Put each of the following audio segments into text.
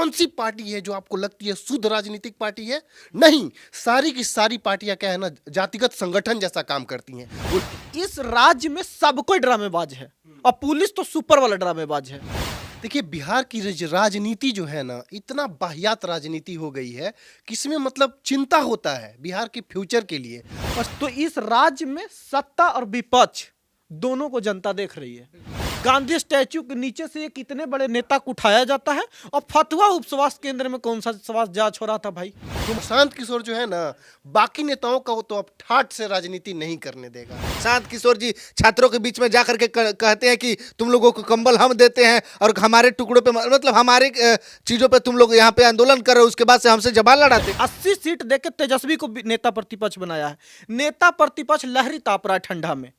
कौन सी पार्टी है जो आपको लगती है शुद्ध राजनीतिक पार्टी है? नहीं, सारी की सारी पार्टियां क्या है ना, जातिगत संगठन जैसा काम करती हैं। इस राज्य में सब कोई ड्रामेबाज है और पुलिस तो सुपर वाला ड्रामेबाज है। देखिए, बिहार की राजनीति जो है ना, इतना वाहियात राजनीति हो गई है कि इसमें मतलब चिंता होता है बिहार के फ्यूचर के लिए। और तो इस राज्य में सत्ता और विपक्ष दोनों को जनता देख रही है। गांधी स्टैच्यू के नीचे से ये कितने बड़े नेता को उठाया जाता है और फतुहा उप स्वास्थ्य केंद्र में कौन सा स्वास्थ्य जांच हो रहा था भाई। प्रशांत किशोर जो है ना, बाकी नेताओं का वो तो अब ठाठ से राजनीति नहीं करने देगा। प्रशांत किशोर जी छात्रों के बीच में जाकर के कहते हैं कि तुम लोगों को कंबल हम देते हैं और हमारे टुकड़ों पे मतलब हमारे चीजों पे तुम लोग यहाँ पे आंदोलन कर रहे हो, उसके बाद से हमसे जबान लड़ाते। 80 सीट देके तेजस्वी को नेता प्रतिपक्ष बनाया है। नेता प्रतिपक्ष लहरी ताप रहा है ठंडा में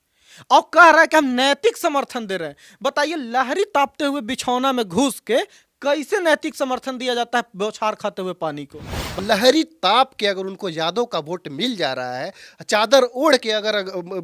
और कह रहा है कि हम नैतिक समर्थन दे रहे हैं। बताइए, लहरी तापते हुए बिछौना में घुस के कैसे नैतिक समर्थन दिया जाता है बौछार खाते हुए पानी को। लहरी ताप के अगर उनको यादव का वोट मिल जा रहा है, चादर ओढ़ के अगर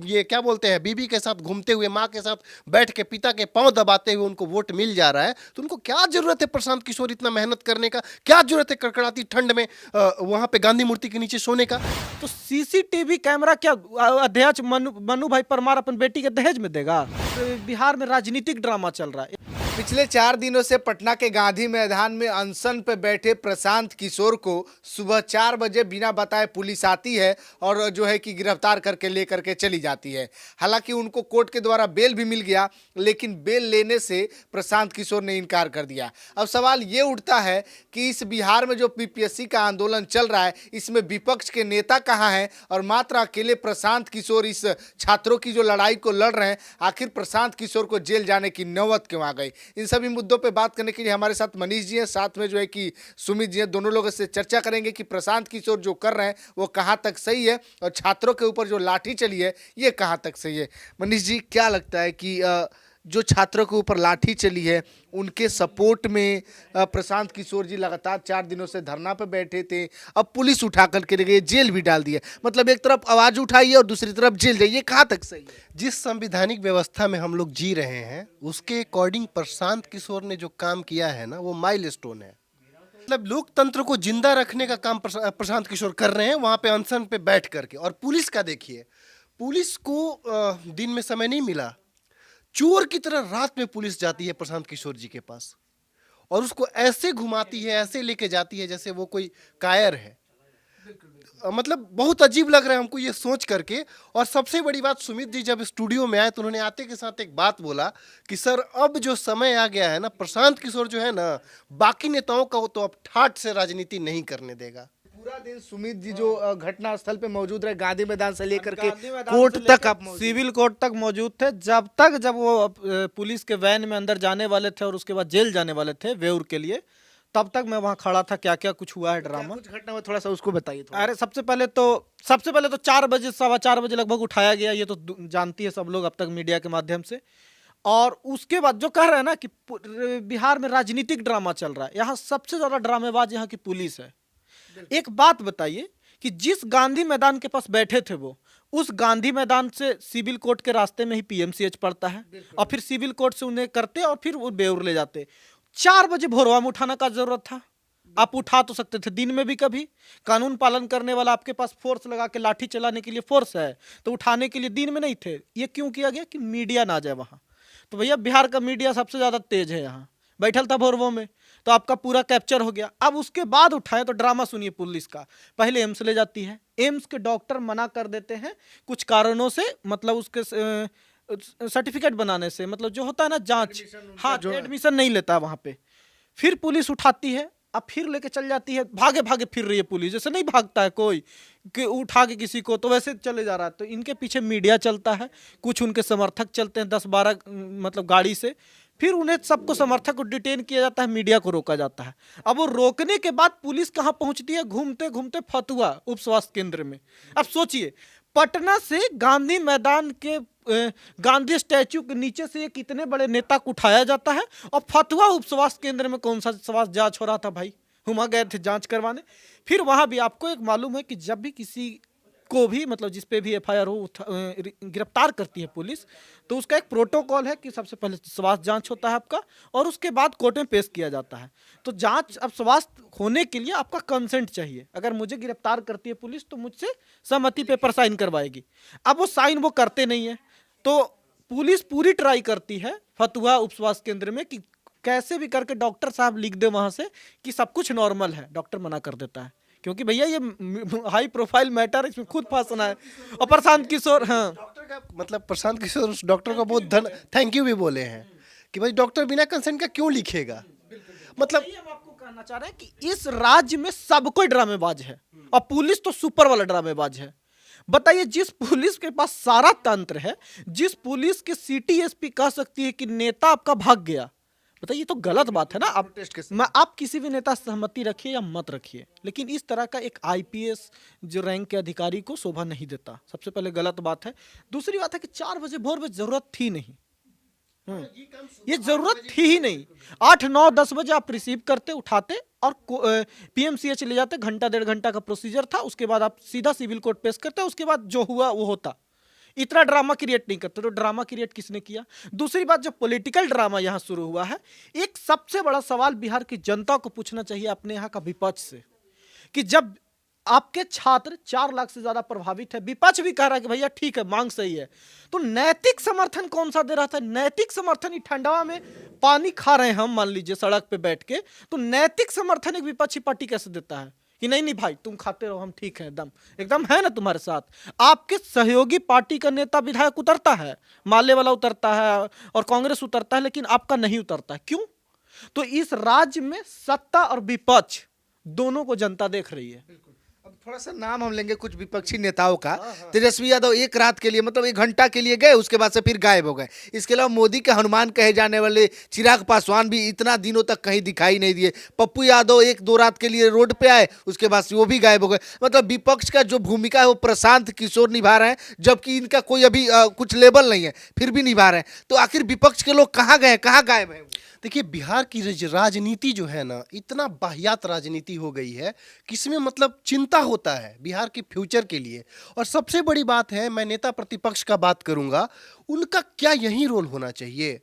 ये क्या बोलते हैं, बीबी के साथ घूमते हुए, माँ के साथ बैठ के पिता के पांव दबाते हुए उनको वोट मिल जा रहा है, तो उनको क्या जरूरत है प्रशांत किशोर इतना मेहनत करने का? क्या जरूरत है कड़कड़ाती ठंड में वहां पे गांधी मूर्ति के नीचे सोने का? तो सीसीटीवी कैमरा क्या अध्यक्ष मनु भाई परमार अपन बेटी के दहेज में देगा? तो बिहार में राजनीतिक ड्रामा चल रहा है। पिछले 4 दिनों से पटना के गांधी मैदान में अनशन पे बैठे प्रशांत किशोर को सुबह 4 बजे बिना बताए पुलिस आती है और जो है कि गिरफ्तार करके लेकर के चली जाती है। हालांकि उनको कोर्ट के द्वारा बेल भी मिल गया, लेकिन बेल लेने से प्रशांत किशोर ने इनकार कर दिया। अब सवाल ये उठता है कि इस बिहार में जो पीपीएससी का आंदोलन चल रहा है, इसमें विपक्ष के नेता कहाँ हैं और मात्र अकेले प्रशांत किशोर इस छात्रों की जो लड़ाई को लड़ रहे हैं, आखिर प्रशांत किशोर को जेल जाने की नौबत क्यों आ गई? इन सभी मुद्दों पे बात करने के लिए हमारे साथ मनीष जी हैं, साथ में जो है कि सुमित जी हैं। दोनों लोगों से चर्चा करेंगे कि प्रशांत किशोर जो कर रहे हैं वो कहां तक सही है और छात्रों के ऊपर जो लाठी चली है ये कहां तक सही है। मनीष जी, क्या लगता है कि जो छात्रों के ऊपर लाठी चली है उनके सपोर्ट में प्रशांत किशोर जी लगातार 4 दिनों से धरना पे बैठे थे, अब पुलिस उठा करके ले गई, जेल भी डाल दिया, मतलब एक तरफ आवाज उठाई है और दूसरी तरफ जेल जाइए, कहाँ तक सही है? जिस संवैधानिक व्यवस्था में हम लोग जी रहे हैं उसके अकॉर्डिंग प्रशांत किशोर ने जो काम किया है ना, वो माइलस्टोन है। मतलब लोकतंत्र को जिंदा रखने का काम प्रशांत किशोर कर रहे हैं वहां पे अनशन पे बैठ करके। और पुलिस का देखिए, पुलिस को दिन में समय नहीं मिला, चोर की तरह रात में पुलिस जाती है प्रशांत किशोर जी के पास और उसको ऐसे घुमाती है, ऐसे लेके जाती है जैसे वो कोई कायर है। मतलब बहुत अजीब लग रहा है हमको ये सोच करके। और सबसे बड़ी बात, सुमित जी जब स्टूडियो में आए तो उन्होंने आते के साथ एक बात बोला कि सर अब जो समय आ गया है ना, प्रशांत किशोर जो है ना, बाकी नेताओं का वो तो अब ठाठ से राजनीति नहीं करने देगा। पूरा दिन सुमित जी जो घटना स्थल पे मौजूद रहे, गांधी मैदान से लेकर के कोर्ट तक, आप सिविल कोर्ट तक मौजूद थे। जब वो पुलिस के वैन में अंदर जाने वाले थे और उसके बाद जेल जाने वाले थे वेउर के लिए, तब तक मैं वहां खड़ा था। क्या क्या कुछ हुआ है ड्रामा, कुछ घटना में थोड़ा सा उसको बताइए। अरे सबसे पहले तो 4 बजे, 4:15 बजे लगभग उठाया गया, ये तो जानती है सब लोग अब तक मीडिया के माध्यम से। और उसके बाद जो कह रहे हैं ना कि बिहार में राजनीतिक ड्रामा चल रहा है, यहाँ सबसे ज्यादा ड्रामेबाज यहाँ की पुलिस है। एक बात बताइए कि जिस गांधी मैदान के पास बैठे थे वो, उस गांधी मैदान से सिविल कोर्ट के रास्ते में ही पीएमसीएच पड़ता है और फिर सिविल कोर्ट से उन्हें करते और फिर वो बेउर ले जाते। 4 बजे भोरवा में उठाना का जरूरत था? आप उठा तो सकते थे दिन में भी कभी। कानून पालन करने वाला आपके पास फोर्स लगा के लाठी चलाने के लिए फोर्स है, तो उठाने के लिए दिन में नहीं थे। ये क्यों किया गया कि मीडिया ना जाए वहां? तो भैया बिहार का मीडिया सबसे ज्यादा तेज है, यहाँ बैठल था भोरवों में, तो आपका पूरा कैप्चर हो गया। अब उसके बाद उठाए तो ड्रामा सुनिए पुलिस का। पहले एम्स ले जाती है, एम्स के डॉक्टर मना कर देते हैं कुछ कारणों से, मतलब उसके सर्टिफिकेट बनाने से, मतलब जो होता है ना जांच, हाँ एडमिशन नहीं लेता है वहां पे। फिर पुलिस उठाती है, अब फिर लेके चल जाती है। भागे भागे फिर रही है पुलिस, जैसे नहीं भागता है कोई कि उठा के किसी को, तो वैसे चले जा रहा है। तो इनके पीछे मीडिया चलता है, कुछ उनके समर्थक चलते हैं 10-12 मतलब गाड़ी से, फिर उन्हें सबको समर्थक को डिटेन किया जाता है, मीडिया को रोका जाता है। अब वो रोकने के बाद पुलिस कहाँ पहुंचती है? घूमते घूमते फतुहा उप स्वास्थ्य केंद्र में। अब सोचिए, पटना से गांधी मैदान के गांधी स्टैच्यू के नीचे से ये कितने बड़े नेता को उठाया जाता है और फतुहा उप स्वास्थ्य केंद्र में कौन सा स्वास्थ्य जांच हो रहा था भाई? हम गए थे जांच करवाने। फिर वहां भी आपको एक मालूम है कि जब भी किसी को भी, मतलब जिस पे भी एफआईआर हो गिरफ्तार करती है पुलिस, तो उसका एक प्रोटोकॉल है कि सबसे पहले स्वास्थ्य जांच होता है आपका, और उसके बाद कोर्ट में पेश किया जाता है। तो जांच, अब स्वास्थ्य होने के लिए आपका कंसेंट चाहिए। अगर मुझे गिरफ्तार करती है पुलिस तो मुझसे सहमति पेपर साइन करवाएगी। अब वो साइन वो करते नहीं है, तो पुलिस पूरी ट्राई करती है फतुहा उप स्वास्थ्य केंद्र में कि कैसे भी करके डॉक्टर साहब लिख दे वहां से कि सब कुछ नॉर्मल है। डॉक्टर मना कर देता है, क्योंकि भैया ये हाई प्रोफाइल मैटर, इसमें खुद फंसना है। और प्रशांत किशोर, हाँ, डॉक्टर का मतलब प्रशांत किशोर उस डॉक्टर को बहुत थैंक यू भी बोले हैं कि भाई डॉक्टर बिना कंसेंट का क्यों लिखेगा। मतलब हम आपको कहना चाह रहे हैं कि इस राज्य में सब कोई ड्रामेबाज है, और पुलिस तो सुपर वाला ड्रामेबाज है। बताइए, जिस पुलिस के पास सारा तंत्र है, जिस पुलिस के सिटी एसपी कह सकती है कि नेता आपका भाग गया, बताइए, तो गलत बात है ना। आप किसी भी नेता से सहमति रखिए या मत रखिए, लेकिन इस तरह का एक आईपीएस जो रैंक के अधिकारी को शोभा नहीं देता। सबसे पहले गलत बात है। दूसरी बात है कि 4 बजे भोर में जरूरत थी नहीं, ये जरूरत थी ही नहीं। 8, 9, 10 बजे आप रिसीव करते, उठाते और पीएमसीएच ले जाते। घंटा 1.5 घंटा का प्रोसीजर था। उसके बाद आप सीधा सिविल कोर्ट पेश करते, उसके बाद जो हुआ वो होता। इतना ड्रामा क्रिएट नहीं करते। तो ड्रामा क्रिएट किसने किया? दूसरी बात, जब पॉलिटिकल ड्रामा यहां शुरू हुआ है, एक सबसे बड़ा सवाल बिहार की जनता को पूछना चाहिए अपने यहां का विपक्ष से, कि जब आपके छात्र 4 लाख से ज्यादा प्रभावित है, विपक्ष भी कह रहा है कि भैया ठीक है, मांग सही है, तो नैतिक समर्थन कौन सा दे रहा था? नैतिक समर्थन, ठंडवा में पानी खा रहे हैं हम, मान लीजिए सड़क पे बैठ के, तो नैतिक समर्थन एक विपक्षी पार्टी कैसे देता है कि नहीं नहीं भाई तुम खाते रहो, हम ठीक है, एकदम है ना तुम्हारे साथ। आपके सहयोगी पार्टी का नेता विधायक उतरता है, माले वाला उतरता है और कांग्रेस उतरता है, लेकिन आपका नहीं उतरता है। क्यों? तो इस राज्य में सत्ता और विपक्ष दोनों को जनता देख रही है। अब थोड़ा सा नाम हम लेंगे कुछ विपक्षी नेताओं का। तेजस्वी यादव एक रात के लिए, मतलब 1 घंटा के लिए गए, उसके बाद से फिर गायब हो गए। इसके अलावा मोदी के हनुमान कहे जाने वाले चिराग पासवान भी इतना दिनों तक कहीं दिखाई नहीं दिए। पप्पू यादव 1-2 रात के लिए रोड पे आए, उसके बाद से वो भी गायब हो गए। मतलब विपक्ष का जो भूमिका है वो प्रशांत किशोर निभा रहे हैं, जबकि इनका कोई अभी कुछ लेबल नहीं है, फिर भी निभा रहे हैं। तो आखिर विपक्ष के लोग कहाँ गए, कहाँ गायब है? देखिए, बिहार की राजनीति जो है ना, इतना बाहियात राजनीति हो गई है कि इसमें मतलब चिंता होता है बिहार के फ्यूचर के लिए। और सबसे बड़ी बात है, मैं नेता प्रतिपक्ष का बात करूंगा, उनका क्या यही रोल होना चाहिए?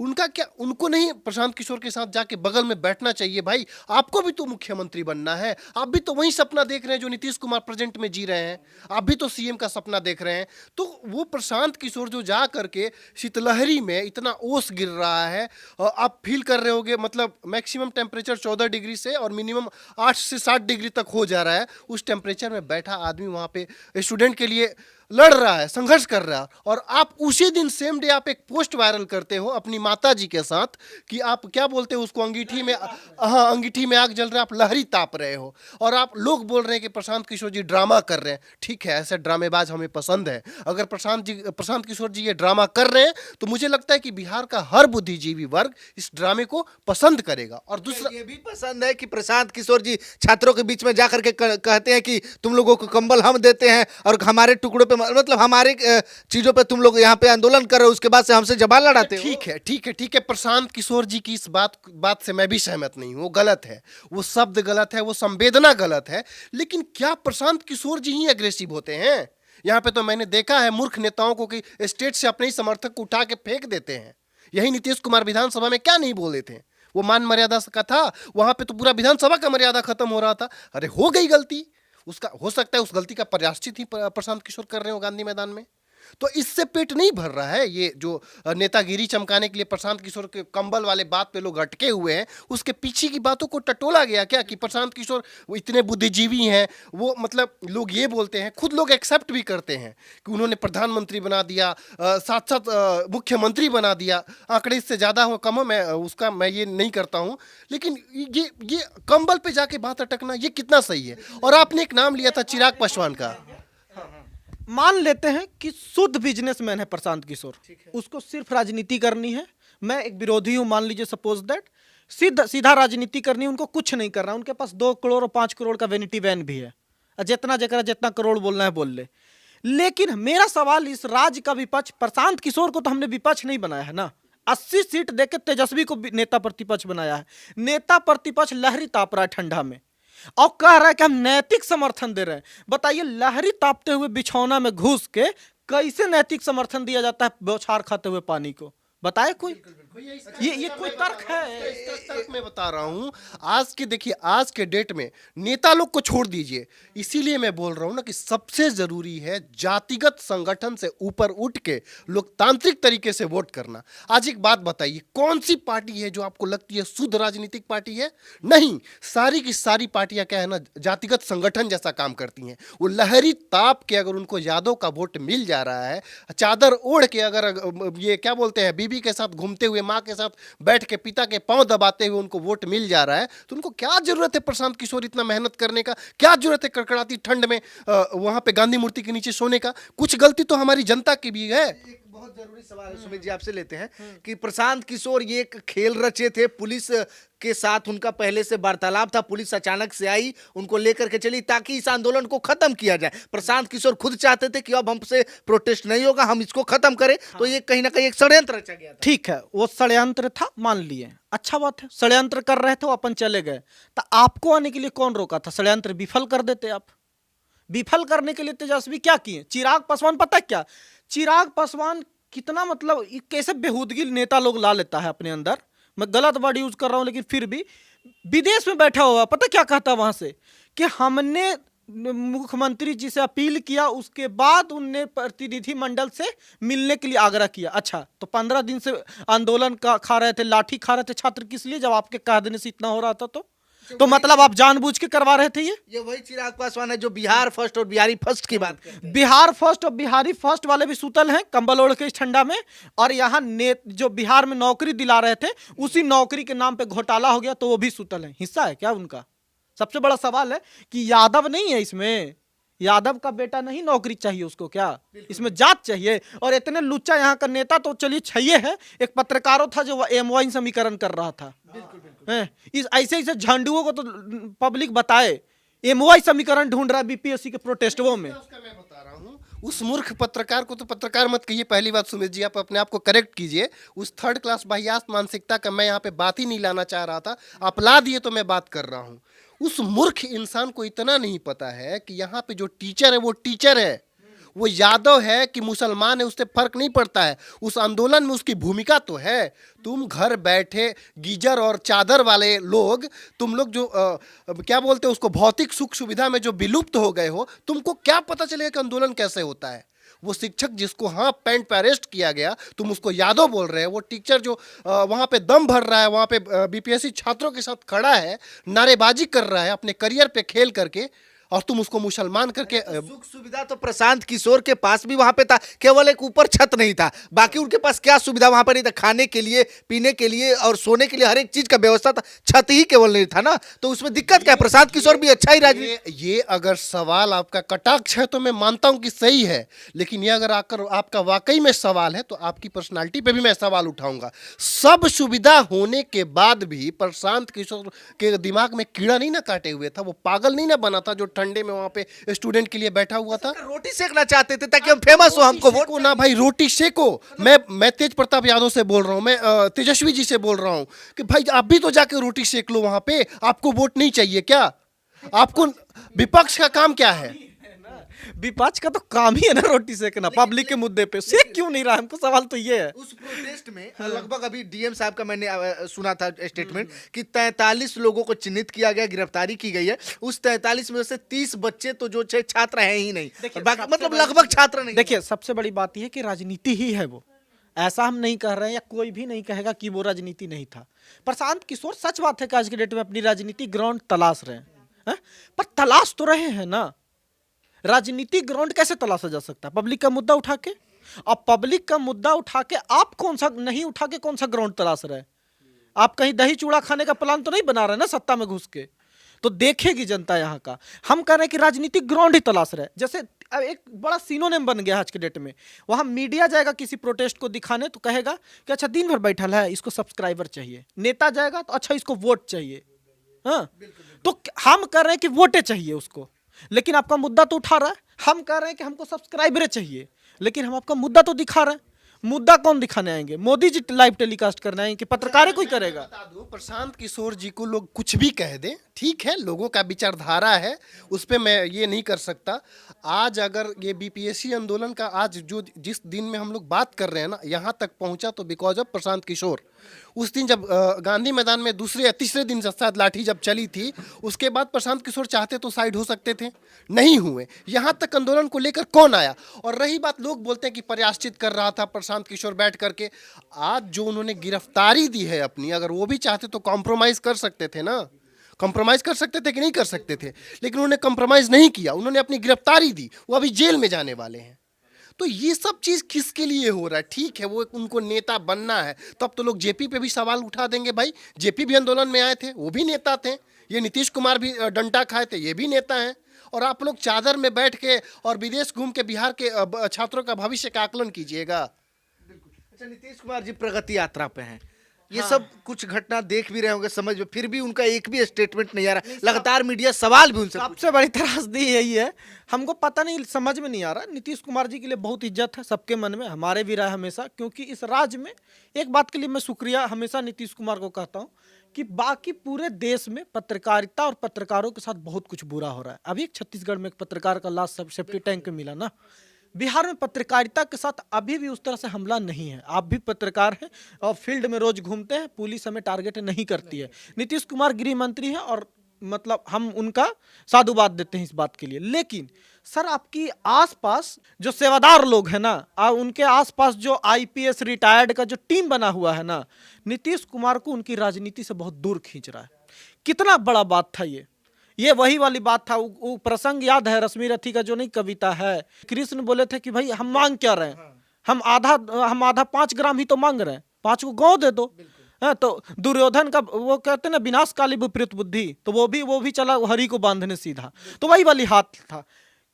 उनका क्या, उनको नहीं प्रशांत किशोर के साथ जाके बगल में बैठना चाहिए? भाई आपको भी तो मुख्यमंत्री बनना है, आप भी तो वही सपना देख रहे हैं जो नीतीश कुमार प्रेजेंट में जी रहे हैं, आप भी तो सीएम का सपना देख रहे हैं। तो वो प्रशांत किशोर जो जा करके शीतलहरी में इतना ओस गिर रहा है, और आप फील कर रहे होगे, मतलब मैक्सिमम टेम्परेचर 14 डिग्री से और मिनिमम 8 से 7 डिग्री तक हो जा रहा है, उस टेम्परेचर में बैठा आदमी वहाँ पे स्टूडेंट के लिए लड़ रहा है, संघर्ष कर रहा है, और आप उसी दिन सेम डे आप एक पोस्ट वायरल करते हो अपनी माता जी के साथ कि आप क्या बोलते हो उसको, अंगीठी में, हाँ, अंगीठी में आग जल रहा है, आप लहरी ताप रहे हो, और आप लोग बोल रहे हैं कि प्रशांत किशोर जी ड्रामा कर रहे हैं। ठीक है, ऐसे ड्रामेबाज हमें पसंद है। अगर प्रशांत किशोर जी ये ड्रामा कर रहे हैं तो मुझे लगता है कि बिहार का हर बुद्धिजीवी वर्ग इस ड्रामे को पसंद करेगा। और दूसरा ये भी पसंद है कि प्रशांत किशोर जी छात्रों के बीच में जाकर के कहते हैं कि तुम लोगों को कंबल हम देते हैं और हमारे टुकड़ों पे, मतलब हमारे चीजों पे तुम लोग यहाँ पे आंदोलन कर रहे हो, उसके बाद से हमसे जबान लड़ाते हो। ठीक है, प्रशांत किशोर जी की इस बात से मैं भी सहमत नहीं हूँ। वो गलत है, वो शब्द गलत है, वो संवेदना गलत है। लेकिन क्या प्रशांत किशोर जी ही अग्रेसिव होते हैं? यहाँ पे तो मैंने देखा है मूर्ख नेताओं को कि स्टेट से अपने ही समर्थक को उठा के फेंक देते हैं। यही नीतीश कुमार विधानसभा में क्या नहीं बोले थे? वो मान मर्यादा का था, वहां पे तो पूरा विधानसभा का मर्यादा खत्म हो रहा था। अरे हो गई गलती, उसका हो सकता है उस गलती का प्रायश्चित ही प्रशांत किशोर कर रहे हो गांधी मैदान में। तो इससे पेट नहीं भर रहा है। ये जो नेतागिरी चमकाने के लिए प्रशांत किशोर के कंबल वाले बात पे लोग अटके हुए हैं, उसके पीछे की बातों को टटोला गया क्या कि प्रशांत किशोर वो इतने बुद्धिजीवी हैं? वो मतलब लोग ये बोलते हैं, खुद लोग एक्सेप्ट भी करते हैं कि उन्होंने प्रधानमंत्री बना दिया, साथ साथ मुख्यमंत्री बना दिया। आंकड़े इससे ज़्यादा हो कम हो, मैं ये नहीं करता हूँ, लेकिन ये कंबल पे जाके बात अटकना ये कितना सही है? और आपने एक नाम लिया था चिराग पासवान का। मान लेते हैं कि शुद्ध बिजनेसमैन है प्रशांत किशोर, उसको सिर्फ राजनीति करनी है। मैं एक विरोधी हूं, मान लीजिए, सपोज दैट सीधा राजनीति करनी है, उनको कुछ नहीं करना। उनके पास 2 करोड़ और 5 करोड़ का वैनिटी वैन भी है, जितना करोड़ बोलना है बोल ले। लेकिन मेरा सवाल, इस राज्य का विपक्ष, प्रशांत किशोर को तो हमने विपक्ष नहीं बनाया है ना। 80 सीट देके तेजस्वी को नेता प्रतिपक्ष बनाया है। नेता प्रतिपक्ष लहरी ताप रहा है ठंडा में। और कह रहा है कि हम नैतिक समर्थन दे रहे हैं। बताइए, लहरी तापते हुए बिछौना में घुस के कैसे नैतिक समर्थन दिया जाता है बौछार खाते हुए पानी को? बताए कोई? ये कोई तर्क है? इसका तर्क मैं बता रहा हूं। आज के देखिए, आज के डेट में नेता लोग को छोड़ दीजिए, इसीलिए मैं बोल रहा हूं ना कि सबसे जरूरी है जातिगत संगठन से ऊपर उठ के लोकतांत्रिक तरीके से वोट करना। आज एक बात बताइए, कौन सी पार्टी है जो आपको लगती है शुद्ध राजनीतिक पार्टी है? नहीं, सारी की सारी पार्टियां क्या है ना, जातिगत संगठन जैसा काम करती हैं। वो लहरी ताप के अगर उनको यादव का वोट मिल जा रहा है, चादर ओढ़ के अगर ये क्या बोलते हैं, बीबी के साथ घूमते हुए, माँ के साथ बैठ के पिता के पांव दबाते हुए उनको वोट मिल जा रहा है, तो उनको क्या जरूरत है प्रशांत किशोर इतना मेहनत करने का? क्या जरूरत है कड़कड़ाती ठंड में वहां पे गांधी मूर्ति के नीचे सोने का? कुछ गलती तो हमारी जनता की भी है। एक बहुत जरूरी सवाल है सुमित जी, आपसे लेते हैं कि प्रशांत किशोर ये एक खेल रचे थे, पुलिस के साथ उनका पहले से वार्तालाप था, पुलिस अचानक से आई, उनको लेकर के चली ताकि इस आंदोलन को खत्म किया जाए। प्रशांत किशोर खुद चाहते थे कि अब हमसे प्रोटेस्ट नहीं होगा, हम इसको खत्म करें, तो ये कहीं ना कहीं एक षड्यंत्र रचा गया था। ठीक है, वो षड्यंत्र था, मान लिए, अच्छा बात है। षड्यंत्र कर रहे थे, वो अपन चले गए, तो आपको आने के लिए कौन रोका था? षड्यंत्र विफल कर देते आप। विफल करने के लिए तेजस्वी क्या किए? चिराग पासवान, पता है क्या चिराग पासवान कितना, मतलब कैसे बेहूदगी नेता लोग ला लेता है अपने अंदर। मैं गलत वर्ड यूज कर रहा हूं, लेकिन फिर भी विदेश में बैठा हुआ, पता क्या कहता वहां से कि हमने मुख्यमंत्री जी से अपील किया, उसके बाद उनने प्रतिनिधि मंडल से मिलने के लिए आग्रह किया। अच्छा, तो 15 दिन से आंदोलन का खा रहे थे, लाठी खा रहे थे छात्र, किस लिए? जब आपके कह देने से इतना हो रहा था तो मतलब आप जानबूझ के करवा रहे थे ये वही चिराग पासवान है जो बिहार फर्स्ट और बिहारी फर्स्ट की बात करते हैं। बिहार फर्स्ट और बिहारी फर्स्ट वाले भी सुतल हैं कंबल ओढ़ के इस ठंडा में, और यहाँ जो बिहार में नौकरी दिला रहे थे, उसी नौकरी के नाम पे घोटाला हो गया, तो वो भी सुतल हैं। हिस्सा है क्या उनका? सबसे बड़ा सवाल है कि यादव नहीं है इसमें, यादव का बेटा नहीं नौकरी चाहिए उसको क्या? इसमें जात चाहिए? और इतने लुच्चा यहाँ का नेता तो चलिए छैये है, एक पत्रकारों था जो एम समीकरण कर रहा था। इस ऐसे झंडुओं को तो पब्लिक बताए, एम समीकरण ढूंढ रहा है बीपीएससी के प्रोटेस्टों में। उसका मैं बता रहा हूँ, उस मूर्ख पत्रकार को तो पत्रकार मत कहिए। पहली बात सुमित जी, आप अपने आप को करेक्ट कीजिए। उस थर्ड क्लास वाहियात मानसिकता का मैं यहाँ पे बात ही नहीं लाना चाह रहा था, आप ला दिए तो मैं बात कर रहा हूँ। उस मूर्ख इंसान को इतना नहीं पता है कि यहाँ पे जो टीचर है वो टीचर है, वो यादव है कि मुसलमान है, उससे फर्क नहीं पड़ता है। उस आंदोलन में उसकी भूमिका तो है। तुम घर बैठे गीजर और चादर वाले लोग, तुम लोग जो क्या बोलते हैं उसको, भौतिक सुख सुविधा में जो विलुप्त हो गए हो, तुमको क्या पता चलेगा कि आंदोलन कैसे होता है? वो शिक्षक जिसको हाफ पैंट पे अरेस्ट किया गया, तुम उसको यादव बोल रहे हो। वो टीचर जो वहाँ पे दम भर रहा है, वहाँ पे बीपीएससी छात्रों के साथ खड़ा है, नारेबाजी कर रहा है अपने करियर पे खेल करके, और तुम उसको मुसलमान करके सुख सुविधा तो प्रशांत किशोर के पास भी वहां पे था, केवल एक ऊपर छत नहीं था, बाकी उनके पास क्या सुविधा वहां पर नहीं था? खाने के लिए, पीने के लिए और सोने के लिए हर एक चीज का व्यवस्था था, छत ही केवल नहीं था ना, तो उसमें दिक्कत क्या है? प्रशांत किशोर भी अच्छा ही राजनीति। ये अगर सवाल आपका कटाक्ष है तो मैं मानता हूं कि सही है, लेकिन ये अगर आकर आपका वाकई में सवाल है तो आपकी पर्सनालिटी पे भी मैं सवाल उठाऊंगा। सब सुविधा होने के बाद भी प्रशांत किशोर के दिमाग में कीड़ा नहीं ना काटे हुए था, वो पागल नहीं ना बना था जो ठंडे में वहां पे स्टूडेंट के लिए बैठा हुआ था। रोटी सेकना चाहते थे ताकि हम फेमस हो, हमको वोट को ना भाई, रोटी सेको। मैं तेज प्रताप यादव से बोल रहा हूं, मैं तेजस्वी जी से बोल रहा हूं कि भाई आप भी तो जाके रोटी सेक लो वहां पे। आपको वोट नहीं चाहिए क्या? आपको विपक्ष का काम क्या है? विपक्ष का तो काम ही है ना रोटी सेकना, पब्लिक के मुद्दे पे सेक क्यों नहीं रहा? हमको सवाल तो ये है। उस प्रोटेस्ट में लगभग अभी डीएम साहब का मैंने सुना था स्टेटमेंट कि 43 लोगों को चिन्हित किया गया, गिरफ्तारी की गई है। उस 43 में से 30 बच्चे तो जो छात्र हैं ही नहीं, बाकी मतलब लगभग छात्र नहीं। देखिए, सबसे बड़ी बात यह है कि राजनीति ही है वो, ऐसा हम नहीं कह रहे हैं, या कोई भी नहीं कहेगा कि वो राजनीति नहीं था। प्रशांत किशोर, सच बात है कि आज के डेट में अपनी राजनीति ग्राउंड तलाश रहे हैं, पर तलाश तो रहे हैं ना। राजनीतिक ग्राउंड कैसे तलाशा जा सकता है? पब्लिक का मुद्दा उठा के। अब पब्लिक का मुद्दा उठा के आप कौन सा नहीं उठा के कौन सा ग्राउंड तलाश रहे? आप कहीं दही चूड़ा खाने का प्लान तो नहीं बना रहे ना सत्ता में घुस के, तो देखेगी जनता यहाँ का। हम कह रहे हैं कि राजनीतिक ग्राउंड ही तलाश रहे। जैसे एक बड़ा सिनोनिम बन गया आज के डेट में, वहां मीडिया जाएगा किसी प्रोटेस्ट को दिखाने तो कहेगा कि अच्छा दिन भर बैठल है, इसको सब्सक्राइबर चाहिए। नेता जाएगा तो अच्छा इसको वोट चाहिए। हाँ, तो हम कह रहे हैं कि वोटें चाहिए उसको, लेकिन आपका मुद्दा तो उठा रहा है। हम कह रहे हैं कि हमको सब्सक्राइबरें चाहिए, लेकिन हम आपका मुद्दा तो दिखा रहे हैं। मुद्दा कौन दिखाने आएंगे? मोदी जी लाइव टेलीकास्ट करने आएंगे कि पत्रकारें कोई करेगा? बता दूं, प्रशांत किशोर जी को लोग कुछ भी कह दें, ठीक है, लोगों का विचारधारा है, उस पे मैं ये नहीं कर सकता। आज अगर ये बीपीएससी आंदोलन का आज जो जिस दिन में हम लोग बात कर रहे हैं ना, यहाँ तक पहुंचा तो बिकॉज ऑफ प्रशांत किशोर। उस दिन जब गांधी मैदान में दूसरे या तीसरे दिन शायद लाठी जब चली थी, उसके बाद प्रशांत किशोर चाहते तो साइड हो सकते थे, नहीं हुए। यहाँ तक आंदोलन को लेकर कौन आया? और रही बात, लोग बोलते हैं कि प्रयाश्चित कर रहा था प्रशांत किशोर बैठ करके। आज जो उन्होंने गिरफ्तारी दी है अपनी, अगर वो भी चाहते तो कॉम्प्रोमाइज कर सकते थे ना, कॉम्प्रोमाइज कर सकते थे कि नहीं कर सकते थे, लेकिन उन्होंने कॉम्प्रोमाइज नहीं किया, उन्होंने अपनी गिरफ्तारी दी, वो अभी जेल में जाने वाले हैं। तो ये सब चीज किसके लिए हो रहा है? ठीक है, वो उनको नेता बनना है, तो अब तो लोग जेपी पे भी सवाल उठा देंगे। भाई जेपी भी आंदोलन में आए थे, वो भी नेता थे। ये नीतीश कुमार भी डंडा खाए थे, ये भी नेता हैं। और आप लोग चादर में बैठ के और विदेश घूम के बिहार के छात्रों का भविष्य का आकलन कीजिएगा। अच्छा, नीतीश कुमार जी प्रगति यात्रा पे हैं, ये सब कुछ घटना देख भी रहे होंगे, समझ में, फिर भी उनका एक भी स्टेटमेंट नहीं आ रहा। लगातार मीडिया सवाल भी उनसे सबसे बड़ी त्रासदी यही है, हमको पता नहीं, समझ में नहीं आ रहा। नीतीश कुमार जी के लिए बहुत इज्जत है सबके मन में, हमारे भी रहा है हमेशा, क्योंकि इस राज्य में एक बात के लिए मैं शुक्रिया हमेशा नीतीश कुमार को कहता हूं कि बाकी पूरे देश में पत्रकारिता और पत्रकारों के साथ बहुत कुछ बुरा हो रहा है। अभी एक छत्तीसगढ़ में एक पत्रकार का लाश सब सेफ्टी टैंक में मिला ना। बिहार में पत्रकारिता के साथ अभी भी उस तरह से हमला नहीं है। आप भी पत्रकार हैं और फील्ड में रोज घूमते हैं, पुलिस हमें टारगेट नहीं करती है। नीतीश कुमार गृह मंत्री है और मतलब हम उनका साधुवाद देते हैं इस बात के लिए। लेकिन सर, आपकी आसपास जो सेवादार लोग हैं ना, उनके आसपास जो आईपीएस रिटायर्ड का जो टीम बना हुआ है ना, नीतीश कुमार को उनकी राजनीति से बहुत दूर खींच रहा है। कितना बड़ा बात था ये वही वाली बात था। वो प्रसंग याद है रश्मि रथी का, जो नहीं कविता है, कृष्ण बोले थे कि भाई हम मांग क्या रहे हैं, हम आधा 5 ग्राम ही तो मांग रहे हैं, 5 को गौ दे दो। हाँ, तो दुर्योधन का वो कहते हैं ना, विनाशकाली विपरीत बुद्धि, तो वो भी चला हरि को बांधने सीधा। तो वही वाली हाथ था।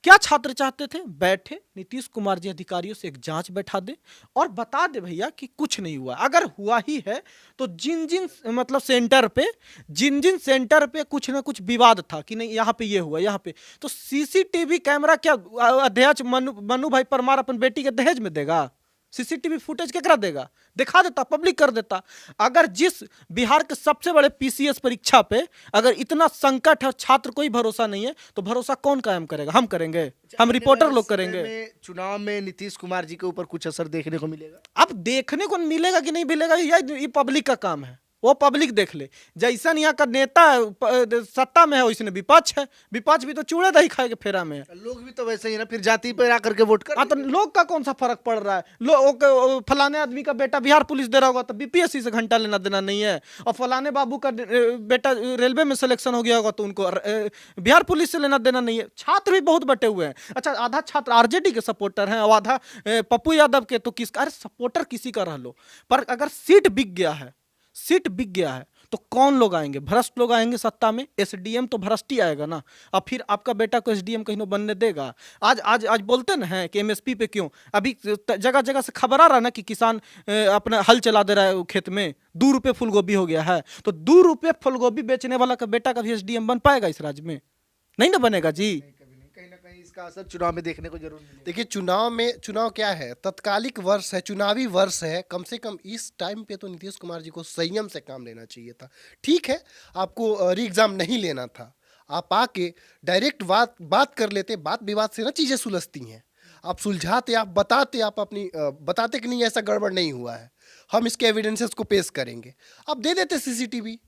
क्या छात्र चाहते थे? बैठे नीतीश कुमार जी अधिकारियों से एक जांच बैठा दे और बता दे भैया कि कुछ नहीं हुआ। अगर हुआ ही है तो जिन मतलब सेंटर पे कुछ ना कुछ विवाद था कि नहीं, यहाँ पे ये हुआ, यहाँ पे, तो सीसीटीवी कैमरा क्या अध्यक्ष मनु भाई परमार अपन बेटी के दहेज में देगा? सीसीटीवी फुटेज केकरा देगा? दिखा देता, पब्लिक कर देता। अगर जिस बिहार के सबसे बड़े पीसीएस परीक्षा पे अगर इतना संकट है, छात्र कोई भरोसा नहीं है, तो भरोसा कौन कायम करेगा? हम करेंगे, हम रिपोर्टर लोग करेंगे। चुनाव में नीतीश कुमार जी के ऊपर कुछ असर देखने को मिलेगा? अब देखने को मिलेगा कि नहीं मिलेगा, ये पब्लिक का काम है, वो पब्लिक देख ले। जैसा यहाँ का नेता सत्ता में है, वैसे विपक्ष है, विपक्ष भी तो चूड़े दही खाए के फेरा में है। लोग भी तो वैसे ही ना, फिर जाति पर आकर के वोट कर। तो लोग का कौन सा फर्क पड़ रहा है? लोग फलाने आदमी का बेटा बिहार पुलिस दे रहा होगा तो बीपीएससी से घंटा लेना देना नहीं है, और फलाने बाबू का बेटा रेलवे में सिलेक्शन हो गया होगा तो उनको बिहार पुलिस से लेना देना नहीं है। छात्र भी बहुत बटे हुए हैं। अच्छा, आधा छात्र आरजेडी के सपोर्टर हैं और आधा पप्पू यादव के, तो किसका? अरे सपोर्टर किसी का रह लो, पर अगर सीट बिक गया है तो कौन लोग आएंगे? भ्रष्ट लोग आएंगे सत्ता में। एसडीएम तो भ्रष्ट ही आएगा ना। अब फिर आपका बेटा को एसडीएम कहीं न बनने देगा? आज बोलते ना हैं कि एमएसपी पे क्यों, अभी जगह जगह से खबर आ रहा है ना कि किसान अपना हल चला दे रहा है खेत में, 2 रुपये फूलगोभी हो गया है, तो 2 रुपये फूलगोभी बेचने वाला का बेटा का भी एसडीएम बन पाएगा इस राज्य में? नहीं ना बनेगा जी। कहीं ना कहीं इसका असर चुनाव में देखने को जरूर मिलेगा। देखिए, चुनाव क्या है? तत्कालिक वर्ष है, चुनावी वर्ष है। कम से कम इस टाइम पे तो नीतीश कुमार जी को संयम से काम लेना चाहिए था। ठीक है, आपको री एग्जाम नहीं लेना था, आप आके डायरेक्ट बात कर लेते। बात विवाद से ना चीज़ें सुलझती हैं। आप सुलझाते, आप बताते, आप अपनी बताते कि नहीं ऐसा गड़बड़ नहीं हुआ है, हम इसके एविडेंसेस को पेश करेंगे, आप दे देते सीसीटीवी।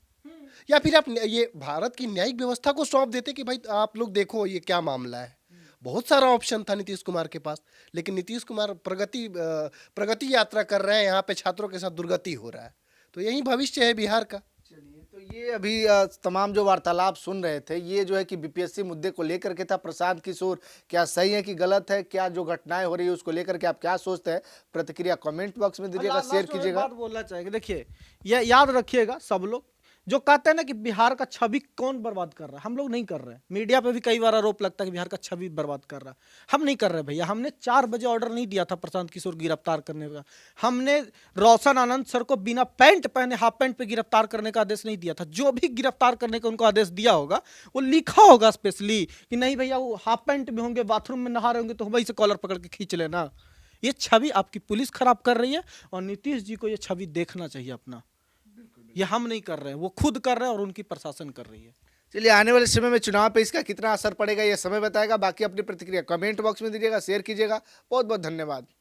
या फिर आप ये भारत की न्यायिक व्यवस्था को सौंप देते कि भाई आप लोग देखो ये क्या मामला है। बहुत सारा ऑप्शन था नीतीश कुमार के पास, लेकिन नीतीश कुमार प्रगति यात्रा कर रहे हैं, यहाँ पे छात्रों के साथ दुर्गति हो रहा है। तो यही भविष्य है बिहार का। चलिए, तो ये अभी तमाम जो वार्तालाप सुन रहे थे, ये जो है कि बीपीएससी मुद्दे को लेकर के था। प्रशांत किशोर क्या सही है कि गलत है, क्या जो घटनाएं हो रही है उसको लेकर के आप क्या सोचते हैं? प्रतिक्रिया कमेंट बॉक्स में दीजिएगा, शेयर कीजिएगा। बात बोलना चाहेंगे, देखिए ये याद रखिएगा सब लोग जो कहते हैं ना कि बिहार का छवि कौन बर्बाद कर रहा है, हम लोग नहीं कर रहे हैं। मीडिया पे भी कई बार आरोप लगता है कि बिहार का छवि बर्बाद कर रहा है, हम नहीं कर रहे भैया। हमने 4 बजे ऑर्डर नहीं दिया था प्रशांत किशोर गिरफ्तार करने का। हमने रोशन आनंद सर को बिना पैंट पहने हाफ पैंट पे गिरफ्तार करने का आदेश नहीं दिया था। जो भी गिरफ्तार करने का उनको आदेश दिया होगा वो लिखा होगा स्पेशली कि नहीं भैया वो हाफ पैंट में होंगे, बाथरूम में नहा रहे होंगे तो वही से कॉलर पकड़ के खींच लेना। ये छवि आपकी पुलिस खराब कर रही है और नीतीश जी को ये छवि देखना चाहिए अपना। ये हम नहीं कर रहे हैं, वो खुद कर रहे हैं और उनकी प्रशासन कर रही है। चलिए, आने वाले समय में चुनाव पे इसका कितना असर पड़ेगा ये समय बताएगा। बाकी अपनी प्रतिक्रिया कमेंट बॉक्स में दीजिएगा, शेयर कीजिएगा। बहुत बहुत धन्यवाद।